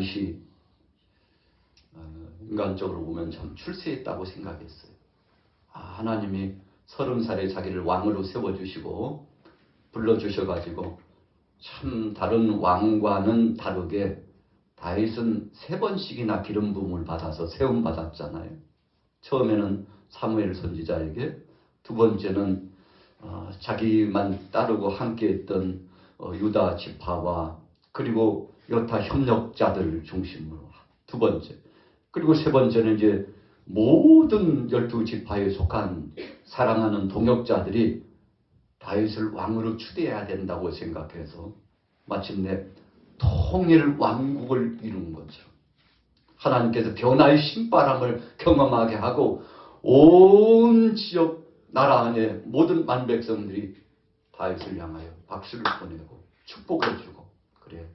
다윗이 인간적으로 보면 참 출세했다고 생각했어요. 하나님이 30살에 자기를 왕으로 세워주시고 불러주셔가지고 참 다른 왕과는 다르게 다윗은 3번씩이나 기름 부음을 받아서 세움 받았잖아요. 처음에는 사무엘 선지자에게, 2번째는 자기만 따르고 함께했던 유다 지파와 그리고 여타 협력자들 중심으로 2번째, 그리고 3번째는 이제 모든 12지파에 속한 사랑하는 동역자들이 다윗을 왕으로 추대해야 된다고 생각해서 마침내 통일 왕국을 이룬 것처럼 하나님께서 변화의 신바람을 경험하게 하고 온 지역 나라 안에 모든 만백성들이 다윗을 향하여 박수를 보내고 축복을 주고, 그래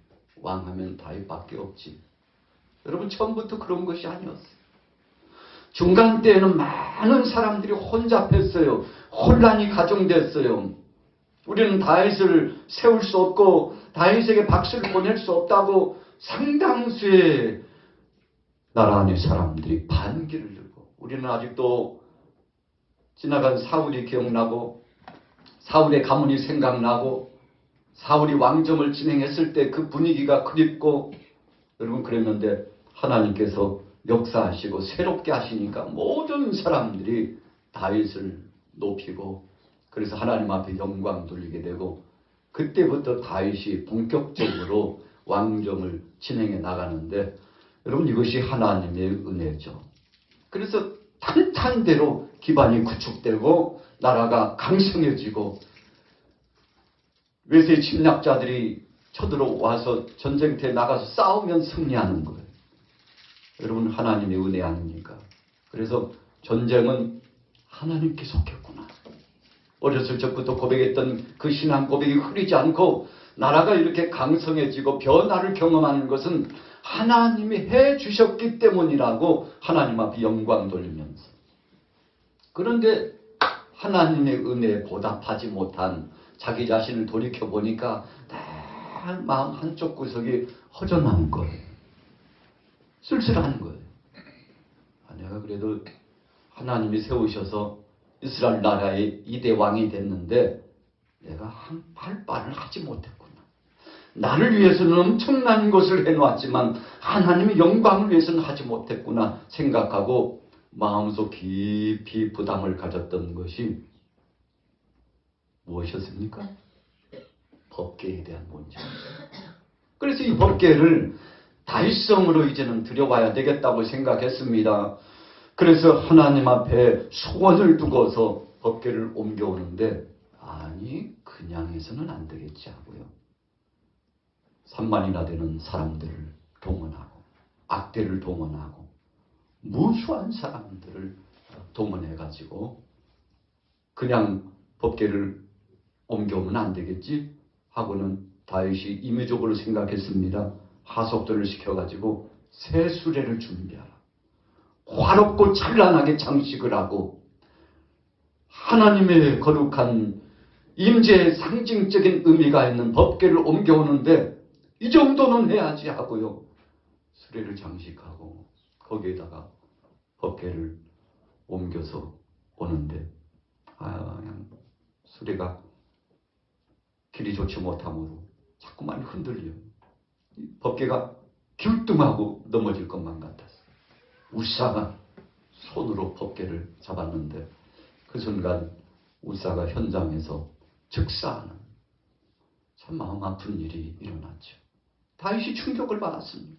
왕하면 다윗밖에 없지. 여러분, 처음부터 그런 것이 아니었어요. 중간 때에는 많은 사람들이 혼잡했어요. 혼란이 가중됐어요. 우리는 다윗을 세울 수 없고 다윗에게 박수를 보낼 수 없다고 상당수의 나라 안의 사람들이 반기를 들고, 우리는 아직도 지나간 사울이 기억나고 사울의 가문이 생각나고 사울이 왕정을 진행했을 때 그 분위기가 그립고, 여러분, 그랬는데 하나님께서 역사하시고 새롭게 하시니까 모든 사람들이 다윗을 높이고, 그래서 하나님 앞에 영광 돌리게 되고, 그때부터 다윗이 본격적으로 왕정을 진행해 나가는데, 여러분, 이것이 하나님의 은혜죠. 그래서 탄탄대로 기반이 구축되고 나라가 강성해지고 외세 침략자들이 쳐들어와서 전쟁터에 나가서 싸우면 승리하는 거예요. 여러분, 하나님의 은혜 아닙니까? 그래서 전쟁은 하나님께서 했구나. 어렸을 적부터 고백했던 그 신앙 고백이 흐리지 않고 나라가 이렇게 강성해지고 변화를 경험하는 것은 하나님이 해 주셨기 때문이라고 하나님 앞에 영광 돌리면서, 그런데 하나님의 은혜에 보답하지 못한 자기 자신을 돌이켜보니까 늘 마음 한쪽 구석이 허전한 거예요. 쓸쓸한 거예요. 내가 그래도 하나님이 세우셔서 이스라엘 나라의 2대 왕이 됐는데 내가 한 발발을 하지 못했구나. 나를 위해서는 엄청난 것을 해놓았지만 하나님의 영광을 위해서는 하지 못했구나 생각하고 마음속 깊이 부담을 가졌던 것이 무엇이었습니까? 법궤에 대한 문제입니다. 그래서 이 법궤를 다윗성으로 이제는 들여와야 되겠다고 생각했습니다. 그래서 하나님 앞에 소원을 두고서 법궤를 옮겨오는데, 아니 그냥 해서는 안 되겠지 하고요. 3만이나 되는 사람들을 동원하고 악대를 동원하고 무수한 사람들을 동원해가지고 그냥 법궤를 옮겨오면 안 되겠지 하고는 다윗이 임의적으로 생각했습니다. 하석들을 시켜가지고 새 수레를 준비하라. 화롭고 찬란하게 장식을 하고 하나님의 거룩한 임재의 상징적인 의미가 있는 법궤를 옮겨오는데 이 정도는 해야지 하고요. 수레를 장식하고 거기에다가 법궤를 옮겨서 오는데 그냥 수레가 길이 좋지 못함으로 자꾸만 흔들려요. 법궤가 귤뚱하고 넘어질 것만 같았어요. 우사가 손으로 법궤를 잡았는데 그 순간 우사가 현장에서 즉사하는 참 마음 아픈 일이 일어났죠. 다윗이 충격을 받았습니다.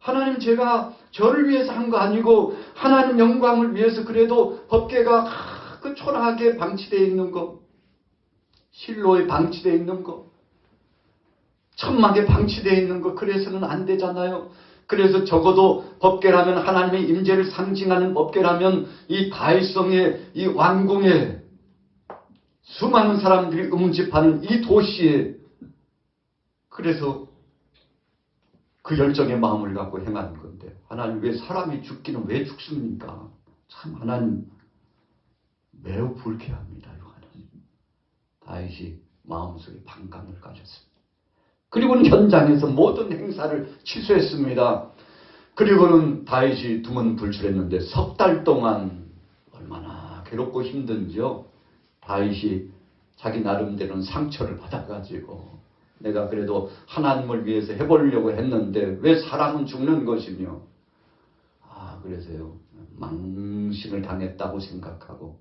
하나님, 제가 저를 위해서 한 거 아니고 하나님 영광을 위해서 그래도 법궤가 그 초라하게 방치되어 있는 거, 실로에 방치되어 있는 거, 천막에 방치되어 있는 거, 그래서는 안 되잖아요. 그래서 적어도 법궤라면 하나님의 임재를 상징하는 법궤라면 이 다윗성의 이 왕궁에 수많은 사람들이 음집하는 이 도시에, 그래서 그 열정의 마음을 갖고 행하는 건데, 하나님 왜 사람이 죽기는 왜 죽습니까? 참 하나님 매우 불쾌합니다. 하나님. 다윗이 마음속에 반감을 가졌습니다. 그리고는 현장에서 모든 행사를 취소했습니다. 그리고는 다윗이 두문 불출했는데 석 달 동안 얼마나 괴롭고 힘든지요. 다윗이 자기 나름대로는 상처를 받아가지고 내가 그래도 하나님을 위해서 해보려고 했는데 왜 사람은 죽는 것이며 그래서요 망신을 당했다고 생각하고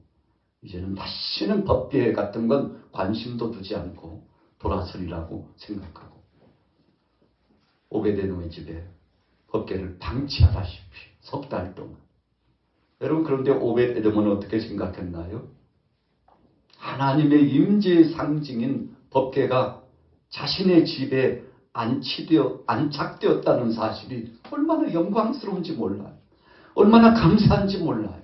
이제는 다시는 법궤 같은 건 관심도 두지 않고 돌아서리라고 생각하고 오베데돔의 집에 법궤를 방치하다시피 석 달 동안. 여러분 그런데 오베데돔은 어떻게 생각했나요? 하나님의 임재의 상징인 법궤가 자신의 집에 안착되었다는 사실이 얼마나 영광스러운지 몰라요. 얼마나 감사한지 몰라요.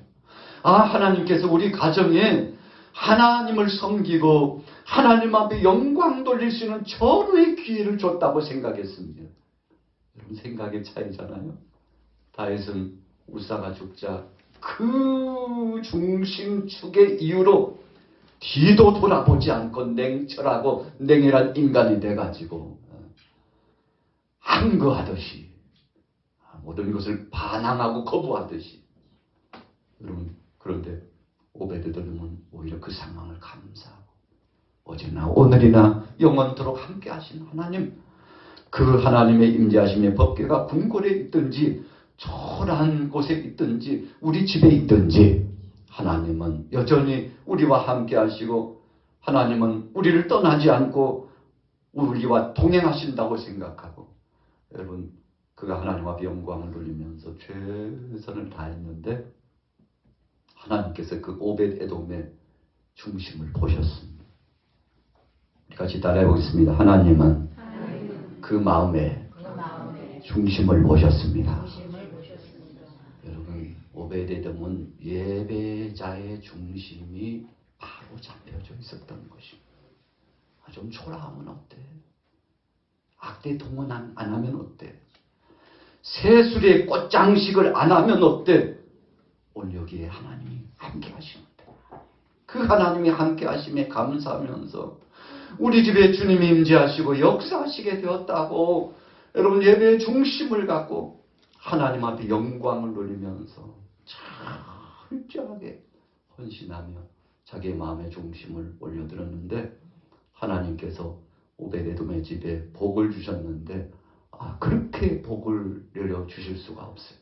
하나님께서 우리 가정에 하나님을 섬기고 하나님 앞에 영광 돌릴 수 있는 절호의 기회를 줬다고 생각했습니다. 여러분 생각의 차이잖아요. 다윗은 우사가 죽자 그 중심축의 이유로 뒤도 돌아보지 않고 냉철하고 냉혈한 인간이 돼가지고 항거하듯이 모든 것을 반항하고 거부하듯이. 여러분 그런데 오베데돔은 오히려 그 상황을 감사하고 어제나 오늘이나 영원토록 함께 하신 하나님, 그 하나님의 임재하심의 법궤가 궁궐에 있든지 초라한 곳에 있든지 우리 집에 있든지 하나님은 여전히 우리와 함께 하시고 하나님은 우리를 떠나지 않고 우리와 동행하신다고 생각하고 여러분 그가 하나님 앞에 영광을 돌리면서 최선을 다했는데 하나님께서 그 오벳에돔의 중심을 보셨습니다. 우리 같이 따라해 보겠습니다. 하나님은 그 마음의 중심을 보셨습니다. 여러분 오벳에돔은 예배자의 중심이 바로 잡혀져 있었던 것입니다. 좀 초라하면 어때? 악대 동원 안 하면 어때? 세술의 꽃장식을 안 하면 어때? 오늘 여기에 하나님이 함께 하시는데 그 하나님이 함께 하심에 감사하면서 우리 집에 주님이 임재하시고 역사하시게 되었다고 여러분 예배의 중심을 갖고 하나님 앞에 영광을 돌리면서 철저하게 헌신하며 자기의 마음의 중심을 올려드렸는데 하나님께서 오베데돔의 집에 복을 주셨는데 그렇게 복을 내려 주실 수가 없어요.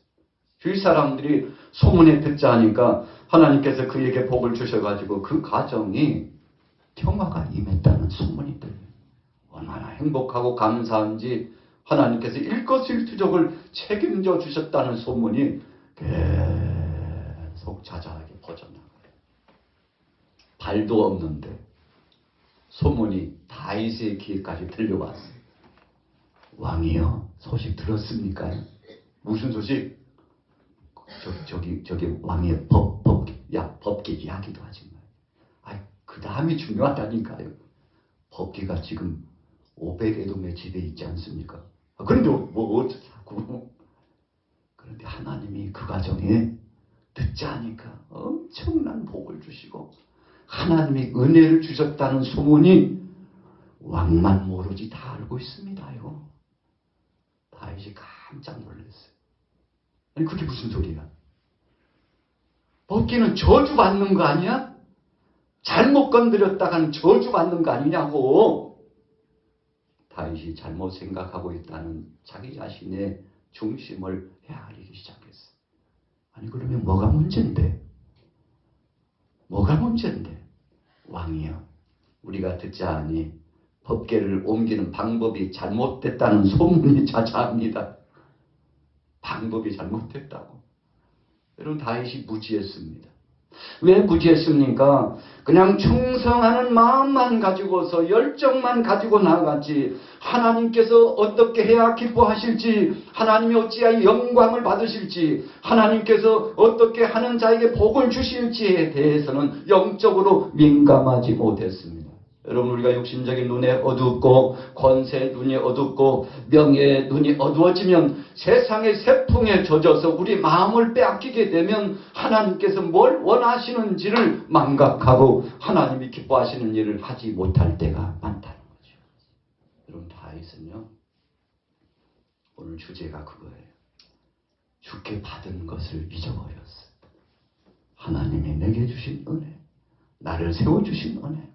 주위 사람들이 소문에 듣자 하니까 하나님께서 그에게 복을 주셔가지고 그 가정이 평화가 임했다는 소문이 들려요. 얼마나 행복하고 감사한지 하나님께서 일거수일투족을 책임져 주셨다는 소문이 계속 자자하게 퍼져나가요. 발도 없는데 소문이 다윗의 귀에까지 들려왔어요. 왕이요, 소식 들었습니까? 무슨 소식? 저기 왕의 법궤 이야기도 하지 마요. 그 다음이 중요하다니까요. 법궤가 지금 오벳에돔의 집에 있지 않습니까? 그런데 뭐 어쩌자고. 그런데 하나님이 그 가정에 듣자 하니까 엄청난 복을 주시고 하나님이 은혜를 주셨다는 소문이 왕만 모르지 다 알고 있습니다요. 다윗이 깜짝 놀랐어요. 아니 그게 무슨 소리야? 법궤는 저주받는 거 아니야? 잘못 건드렸다가는 저주받는 거 아니냐고. 다윗이 잘못 생각하고 있다는 자기 자신의 중심을 헤아리기 시작했어. 아니 그러면 뭐가 문제인데? 뭐가 문제인데? 왕이여, 우리가 듣자 하니 법궤를 옮기는 방법이 잘못됐다는 소문이 자자합니다. 방법이 잘못됐다고. 여러분 다윗이 무지했습니다. 왜 무지했습니까? 그냥 충성하는 마음만 가지고서 열정만 가지고 나갔지 하나님께서 어떻게 해야 기뻐하실지, 하나님이 어찌하여 영광을 받으실지, 하나님께서 어떻게 하는 자에게 복을 주실지에 대해서는 영적으로 민감하지 못했습니다. 여러분 우리가 육신적인 눈에 어둡고 권세의 눈이 어둡고 명예의 눈이 어두워지면 세상의 세풍에 젖어서 우리 마음을 빼앗기게 되면 하나님께서 뭘 원하시는지를 망각하고 하나님이 기뻐하시는 일을 하지 못할 때가 많다는 거죠. 여러분 다윗은요, 오늘 주제가 그거예요. 주께 받은 것을 잊어버렸어. 하나님이 내게 주신 은혜, 나를 세워주신 은혜,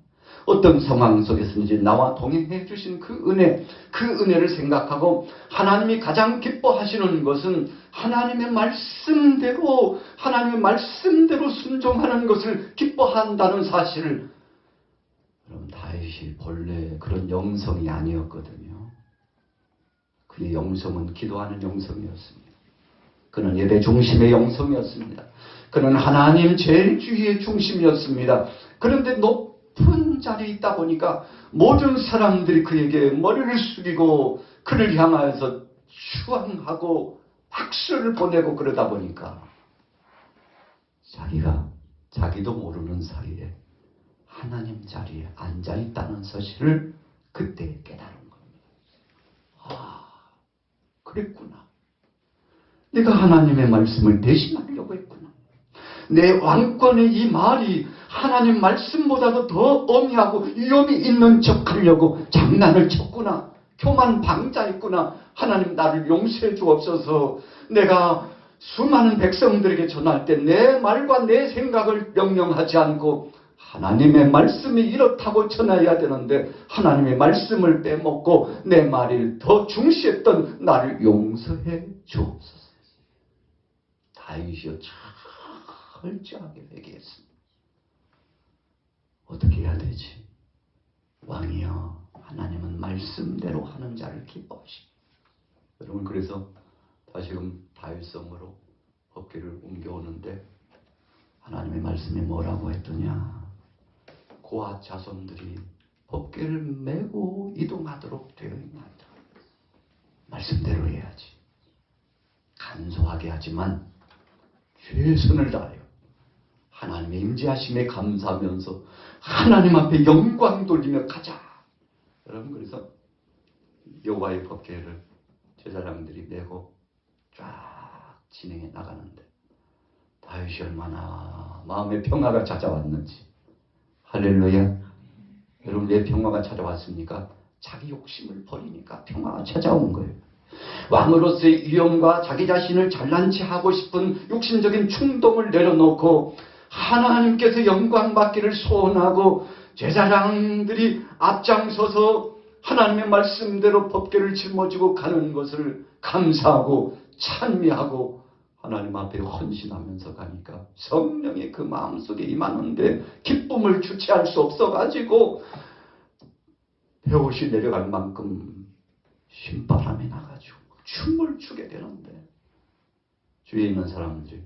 어떤 상황 속에서든지 나와 동행해 주신 그 은혜를 생각하고 하나님이 가장 기뻐하시는 것은 하나님의 말씀대로 순종하는 것을 기뻐한다는 사실을, 여러분, 다윗이 본래 그런 영성이 아니었거든요. 그의 영성은 기도하는 영성이었습니다. 그는 예배 중심의 영성이었습니다. 그는 하나님 제일주의의 중심이었습니다. 그런데 높은 자리에 있다 보니까 모든 사람들이 그에게 머리를 숙이고 그를 향하여서 추앙하고 박수를 보내고 그러다 보니까 자기도 모르는 사이에 하나님 자리에 앉아있다는 사실을 그때 깨달은 겁니다. 아, 그랬구나. 내가 하나님의 말씀을 대신하려고 했구나. 내 왕권의 이 말이 하나님 말씀보다도 더 엄히하고 위험이 있는 척하려고 장난을 쳤구나. 교만방자했구나. 하나님 나를 용서해 주옵소서. 내가 수많은 백성들에게 전할 때 내 말과 내 생각을 명령하지 않고 하나님의 말씀이 이렇다고 전해야 되는데 하나님의 말씀을 빼먹고 내 말을 더 중시했던 나를 용서해 주옵소서. 다윗이여 철저하게 회개했습니다. 어떻게 해야 되지? 왕이여, 하나님은 말씀대로 하는 자를 기뻐하십니다. 여러분, 그래서 다시금 다윗성으로 법궤를 옮겨오는데 하나님의 말씀이 뭐라고 했더냐? 고앗 자손들이 법궤를 메고 이동하도록 되어 있나이다. 말씀대로 해야지. 간소하게 하지만 최선을 다하여 하나님의 임재하심에 감사하면서 하나님 앞에 영광 돌리며 가자. 여러분, 그래서 여호와의 법궤를 제사장들이 메고 쫙 진행해 나가는데 다윗이 얼마나 마음의 평화가 찾아왔는지. 할렐루야. 여러분, 왜 평화가 찾아왔습니까? 자기 욕심을 버리니까 평화가 찾아온 거예요. 왕으로서의 위엄과 자기 자신을 잘난 체 하고 싶은 욕심적인 충동을 내려놓고 하나님께서 영광 받기를 소원하고 제사장들이 앞장서서 하나님의 말씀대로 법궤를 짊어지고 가는 것을 감사하고 찬미하고 하나님 앞에 헌신하면서 가니까 성령이 그 마음속에 임하는데 기쁨을 주체할 수 없어가지고 배옷이 내려갈 만큼 신바람이 나가지고 춤을 추게 되는데 주위에 있는 사람들이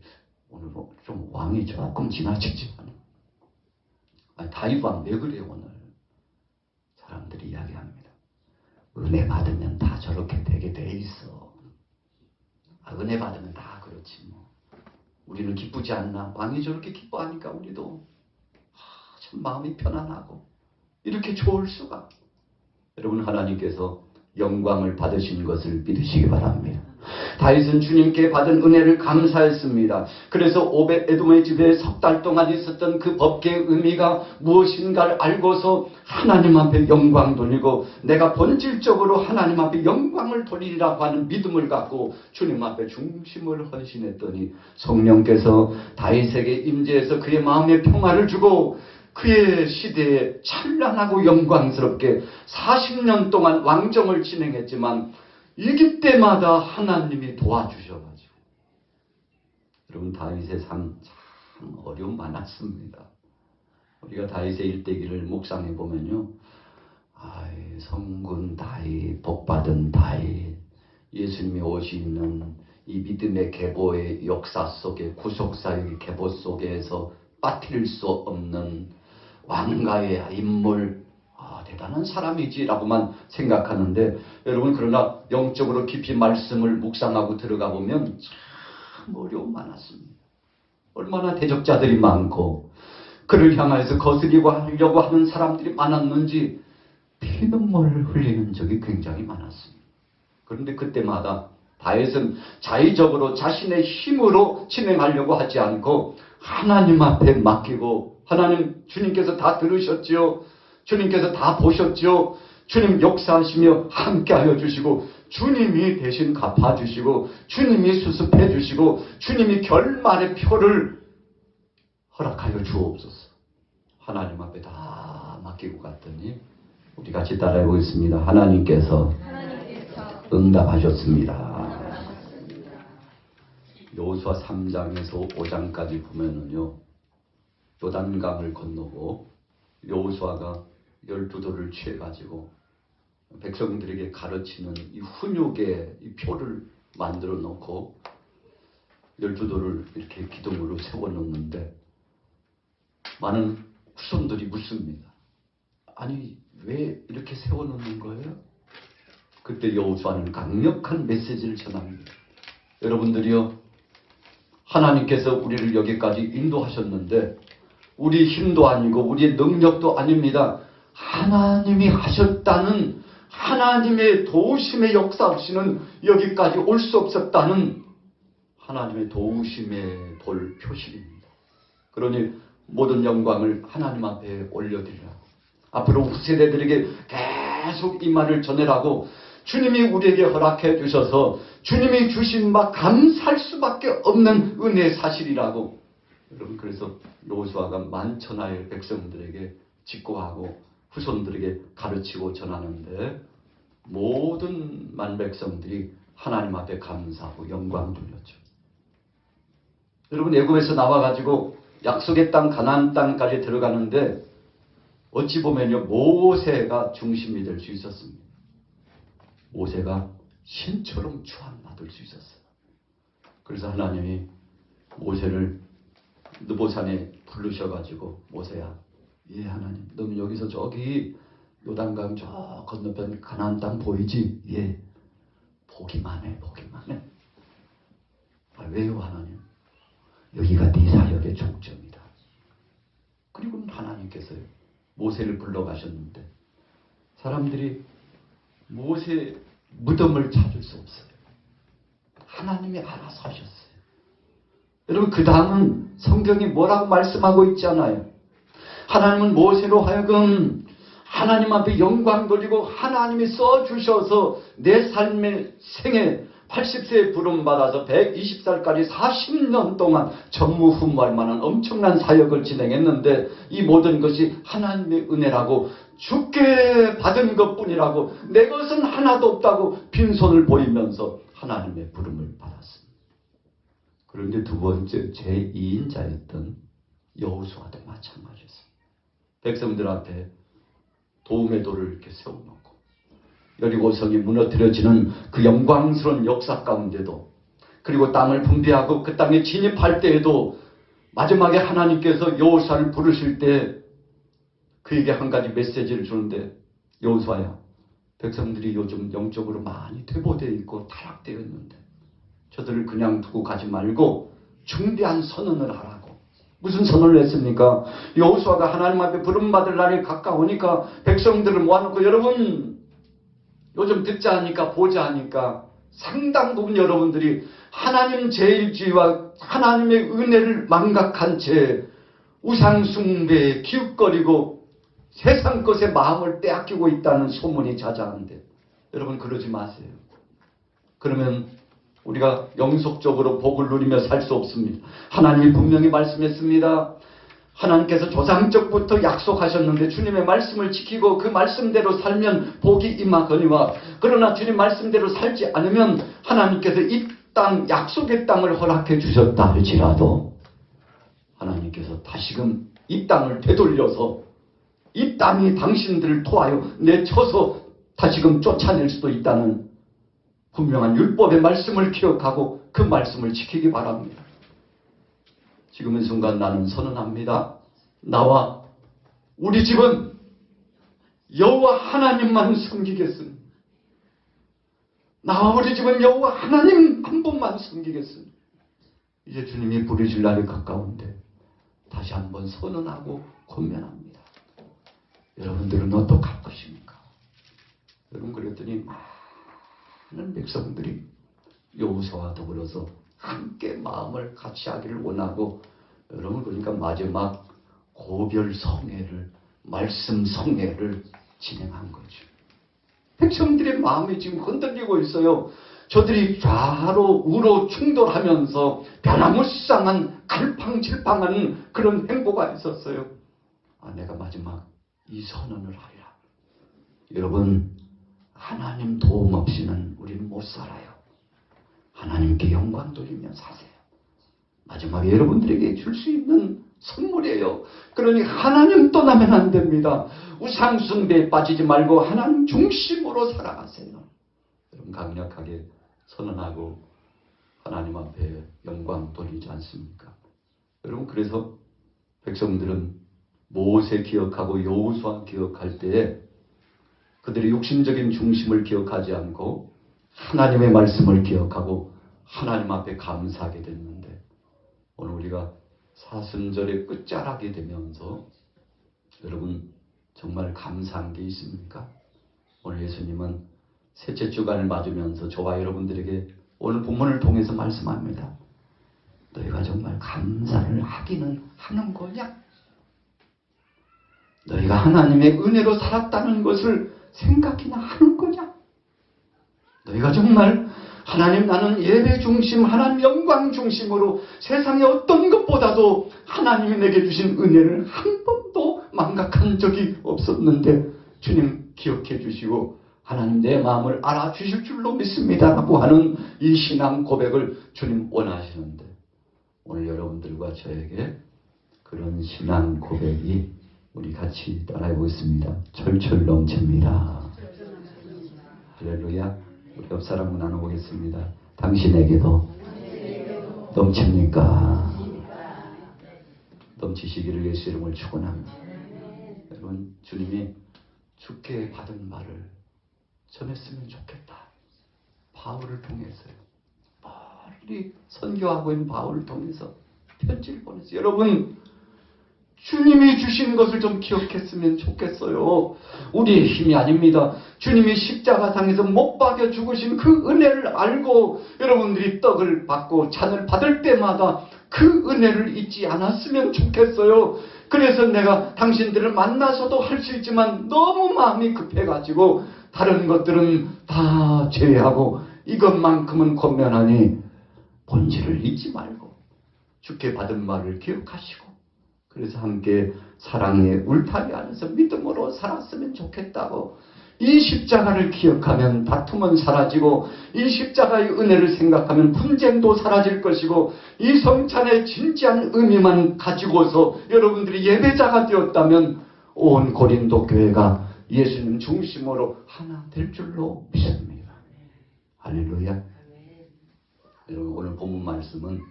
오늘 좀 왕이 조금 지나치지 않아? 다윗 왕 왜 그래 오늘? 사람들이 이야기합니다. 은혜 받으면 다 저렇게 되게 돼 있어. 은혜 받으면 다 그렇지 뭐. 우리는 기쁘지 않나? 왕이 저렇게 기뻐하니까 우리도 참 마음이 편안하고 이렇게 좋을 수가. 여러분, 하나님께서 영광을 받으신 것을 믿으시기 바랍니다. 다윗은 주님께 받은 은혜를 감사했습니다. 그래서 오벳에돔의 집에 석 달 동안 있었던 그 법궤의 의미가 무엇인가를 알고서 하나님 앞에 영광 돌리고 내가 본질적으로 하나님 앞에 영광을 돌리리라고 하는 믿음을 갖고 주님 앞에 중심을 헌신했더니 성령께서 다윗에게 임재해서 그의 마음에 평화를 주고 그의 시대에 찬란하고 영광스럽게 40년 동안 왕정을 진행했지만 이기 때마다 하나님이 도와주셔가지고. 여러분, 다윗의 삶 참 어려움 많았습니다. 우리가 다윗의 일대기를 묵상해 보면요, 성군 다윗, 복받은 다윗, 예수님이 오시는 이 믿음의 계보의 역사 속에, 구속사역의 계보 속에서 빠뜨릴 수 없는 왕가의 인물, 대단한 사람이지라고만 생각하는데, 여러분, 그러나 영적으로 깊이 말씀을 묵상하고 들어가 보면 참 어려움 많았습니다. 얼마나 대적자들이 많고 그를 향하여서 거스리고 하려고 하는 사람들이 많았는지 피눈물을 흘리는 적이 굉장히 많았습니다. 그런데 그때마다 다윗은 자의적으로 자신의 힘으로 진행하려고 하지 않고 하나님 앞에 맡기고, 하나님, 주님께서 다 들으셨지요. 주님께서 다 보셨지요. 주님 역사하시며 함께하여 주시고 주님이 대신 갚아주시고 주님이 수습해 주시고 주님이 결말의 표를 허락하여 주옵소서. 하나님 앞에 다 맡기고 갔더니 우리 같이 따라해 보겠습니다. 하나님께서 응답하셨습니다. 여호수아 3장에서 5장까지 보면은요, 요단강을 건너고 여호수아가 12돌을 취해가지고 백성들에게 가르치는 이 훈육의 이 표를 만들어 놓고 12돌을 이렇게 기둥으로 세워 놓는데 많은 후손들이 묻습니다. 아니 왜 이렇게 세워 놓는 거예요? 그때 여호수아는 강력한 메시지를 전합니다. 여러분들이요, 하나님께서 우리를 여기까지 인도하셨는데 우리 힘도 아니고 우리의 능력도 아닙니다. 하나님이 하셨다는, 하나님의 도우심의 역사 없이는 여기까지 올 수 없었다는 하나님의 도우심의 볼 표식입니다. 그러니 모든 영광을 하나님 앞에 올려드리라고, 앞으로 후세대들에게 계속 이 말을 전해라고 주님이 우리에게 허락해 주셔서 주님이 주신 바 감사할 수밖에 없는 은혜의 사실이라고. 여러분, 그래서 여호수아가 만천하의 백성들에게 직고하고 후손들에게 가르치고 전하는데 모든 만백성들이 하나님 앞에 감사하고 영광 돌렸죠. 여러분, 애굽에서 나와가지고 약속의 땅 가나안 땅까지 들어가는데 어찌 보면요, 모세가 중심이 될 수 있었습니다. 모세가 신처럼 주안받을 수 있었어요. 그래서 하나님이 모세를 느보산에 부르셔가지고, 모세야, 예 하나님, 너는 여기서 저기 요단강 저 건너편 가나안 땅 보이지? 예. 보기만 해, 보기만 해. 아, 왜요 하나님? 여기가 네 사역의 종점이다. 그리고 하나님께서요, 모세를 불러가셨는데 사람들이 모세 무덤을 찾을 수 없어요. 하나님이 알아서 하셨어요. 여러분, 그 다음은 성경이 뭐라고 말씀하고 있잖아요. 하나님은 모세로 하여금 하나님 앞에 영광 돌리고 하나님이 써주셔서 내 삶의 생애 80세에 부름받아서 120살까지 40년 동안 전무후무할 만한 엄청난 사역을 진행했는데 이 모든 것이 하나님의 은혜라고, 주께 받은 것뿐이라고, 내 것은 하나도 없다고 빈손을 보이면서 하나님의 부름을 받았습니다. 그런데 두 번째 제2인자였던 여호수아도 마찬가지였습니다. 백성들 앞에 도움의 돌을 이렇게 세워놓고 여리고성이 무너뜨려지는 그 영광스러운 역사 가운데도, 그리고 땅을 분배하고 그 땅에 진입할 때에도 마지막에 하나님께서 여호수아를 부르실 때 그에게 한 가지 메시지를 주는데, 여호수아야, 백성들이 요즘 영적으로 많이 퇴보되어 있고 타락되어 있는데 저들을 그냥 두고 가지 말고 중대한 선언을 하라고. 무슨 선언을 했습니까? 여호수아가 하나님 앞에 부름받을 날이 가까우니까 백성들을 모아놓고, 여러분 요즘 듣자 하니까 보자 하니까 상당 부분 여러분들이 하나님 제일주의와 하나님의 은혜를 망각한 채 우상숭배에 기웃거리고 세상 것에 마음을 빼앗기고 있다는 소문이 자자한데, 여러분 그러지 마세요. 그러면 우리가 영속적으로 복을 누리며 살 수 없습니다. 하나님이 분명히 말씀했습니다. 하나님께서 조상적부터 약속하셨는데 주님의 말씀을 지키고 그 말씀대로 살면 복이 임하거니와, 그러나 주님 말씀대로 살지 않으면 하나님께서 이 땅, 약속의 땅을 허락해 주셨다 할지라도 하나님께서 다시금 이 땅을 되돌려서 이 땅이 당신들을 토하여 내쳐서 다시금 쫓아낼 수도 있다는 분명한 율법의 말씀을 기억하고 그 말씀을 지키기 바랍니다. 지금 이 순간 나는 선언합니다. 나와 우리 집은 여호와 하나님만 섬기겠습니다. 나와 우리 집은 여호와 하나님 한 분만 섬기겠습니다. 이제 주님이 부르실 날이 가까운데 다시 한번 선언하고 권면합니다. 여러분들은 어떡할 것입니까? 여러분, 그랬더니 많은 백성들이 여호수아와 더불어서 함께 마음을 같이 하기를 원하고, 여러분 그러니까 마지막 고별 성회를, 말씀 성회를 진행한 거죠. 백성들의 마음이 지금 흔들리고 있어요. 저들이 좌로 우로 충돌하면서 변화무쌍한 갈팡질팡한 그런 행보가 있었어요. 내가 마지막 이 선언을 하리라. 여러분, 하나님 도움 없이는 우리는 못 살아요. 하나님께 영광 돌리며 사세요. 마지막에 여러분들에게 줄 수 있는 선물이에요. 그러니 하나님 떠나면 안 됩니다. 우상 숭배에 빠지지 말고 하나님 중심으로 살아가세요. 여러분, 강력하게 선언하고 하나님 앞에 영광 돌리지 않습니까? 여러분, 그래서 백성들은 모세 기억하고 여호수아 기억할 때에 그들의 육신적인 중심을 기억하지 않고 하나님의 말씀을 기억하고 하나님 앞에 감사하게 됐는데, 오늘 우리가 사순절의 끝자락이 되면서 여러분 정말 감사한 게 있습니까? 오늘 예수님은 셋째 주간을 맞으면서 저와 여러분들에게 오늘 본문을 통해서 말씀합니다. 너희가 정말 감사를 하기는 하는 거냐? 너희가 하나님의 은혜로 살았다는 것을 생각이나 하는 거냐? 너희가 정말 하나님, 나는 예배 중심, 하나님 영광 중심으로 세상의 어떤 것보다도 하나님이 내게 주신 은혜를 한 번도 망각한 적이 없었는데 주님 기억해 주시고 하나님 내 마음을 알아주실 줄로 믿습니다 라고 하는 이 신앙 고백을 주님 원하시는데, 오늘 여러분들과 저에게 그런 신앙 고백이 우리 같이 따라해 보겠습니다. 철철 넘칩니다. 할렐루야. 우리 옆 사람과 나눠보겠습니다. 당신에게도 넘칩니까? 넘치시기를 예수 이름을 축원합니다. 여러분, 주님이 주께 받은 말을 전했으면 좋겠다. 바울을 통해서요. 멀리 선교하고 있는 바울을 통해서 편지를 보냈어요. 여러분, 주님이 주신 것을 좀 기억했으면 좋겠어요. 우리의 힘이 아닙니다. 주님이 십자가상에서 못 박여 죽으신 그 은혜를 알고 여러분들이 떡을 받고 잔을 받을 때마다 그 은혜를 잊지 않았으면 좋겠어요. 그래서 내가 당신들을 만나서도 할 수 있지만 너무 마음이 급해가지고 다른 것들은 다 제외하고 이것만큼은 권면하니 본질을 잊지 말고 주께 받은 말을 기억하시고, 그래서 함께 사랑의 울타리 안에서 믿음으로 살았으면 좋겠다고. 이 십자가를 기억하면 다툼은 사라지고, 이 십자가의 은혜를 생각하면 분쟁도 사라질 것이고, 이 성찬의 진지한 의미만 가지고서 여러분들이 예배자가 되었다면 온 고린도 교회가 예수님 중심으로 하나 될 줄로 믿습니다. 할렐루야. 여러분, 오늘 본문 말씀은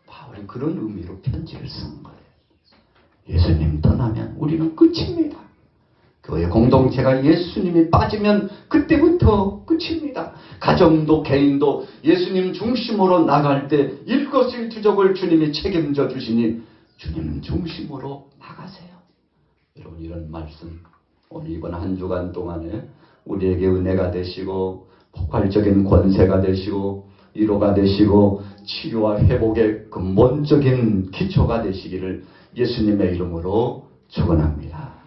바울이 그런 의미로 편지를 쓴 거예요. 예수님 떠나면 우리는 끝입니다. 교회 공동체가 예수님이 빠지면 그때부터 끝입니다. 가정도 개인도 예수님 중심으로 나갈 때 일거수일투족을 주님이 책임져 주시니 주님 중심으로 나가세요. 여러분, 이런 말씀 오늘 이번 한 주간 동안에 우리에게 은혜가 되시고 폭발적인 권세가 되시고 위로가 되시고 치유와 회복의 근본적인 기초가 되시기를 예수님의 이름으로 축원합니다.